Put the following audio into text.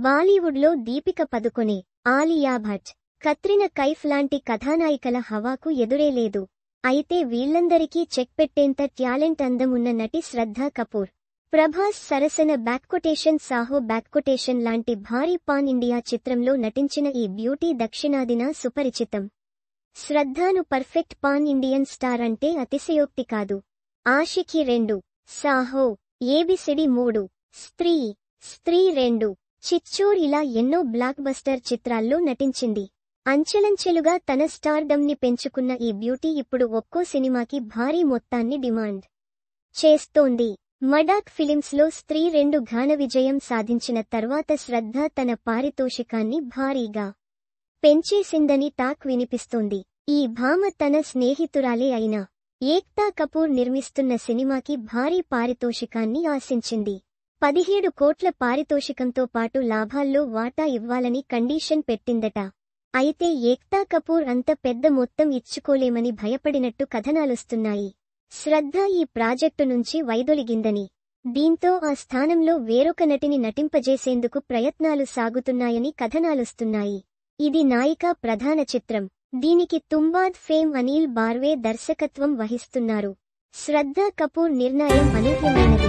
బాలీవుడ్లో దీపిక పదుకొనె, ఆలియా భట్, కత్రినా కైఫ్ లాంటి కథానాయికల హవాకు ఎదురేలేదు. అయితే వీళ్లందరికీ చెక్ పెట్టేంత టాలెంట్ అందం ఉన్న నటి శ్రద్ధా కపూర్. ప్రభాస్ సరసన సాహో లాంటి భారీ పాన్ ఇండియా చిత్రంలో నటించిన ఈ బ్యూటీ దక్షిణాదిన సుపరిచితం. శ్రద్ధాను పర్ఫెక్ట్ పాన్ ఇండియన్ స్టార్ అంటే అతిశయోక్తి కాదు. ఆషిఖీ 2, సాహో, ఏబిసిడి 3, స్త్రీ 2, చిచ్చోర్ ఇలా ఎన్నో బ్లాక్ బస్టర్ చిత్రాల్లో నటించింది. అంచెలంచెలుగా తన స్టార్డమ్ ని పెంచుకున్న ఈ బ్యూటీ ఇప్పుడు ఒక్కో సినిమాకి భారీ మొత్తాన్ని డిమాండ్ చేస్తోంది. మడాక్ ఫిలిమ్స్ లో స్త్రీ 2 ఘన విజయం సాధించిన తర్వాత శ్రద్ధ తన పారితోషికాన్ని భారీగా పెంచేసిందని టాక్ వినిపిస్తోంది. ఈ భామ తన స్నేహితురాలే అయిన ఏక్తా కపూర్ నిర్మిస్తున్న సినిమాకి భారీ పారితోషికాన్ని ఆశించింది. 17 కోట్ల పారితోషికంతో పాటు లాభాల్లో వాటా ఇవ్వాలని కండీషన్ పెట్టిందట. అయితే ఏక్తా కపూర్ అంత పెద్ద మొత్తం ఇచ్చుకోలేమని భయపడినట్టు కథనాలొస్తున్నాయి. శ్రద్ధ ఈ ప్రాజెక్టు నుంచి వైదొలిగిందని, దీంతో ఆ స్థానంలో వేరొక నటిని నటింపజేసేందుకు ప్రయత్నాలు సాగుతున్నాయని కథనాలొస్తున్నాయి. ఇది నాయికా ప్రధాన చిత్రం. దీనికి తుంబాద్ ఫేమ్ అనిల్ బార్వే దర్శకత్వం వహిస్తున్నారు. శ్రద్ధా కపూర్ నిర్ణయం అనూహ్యమైనది.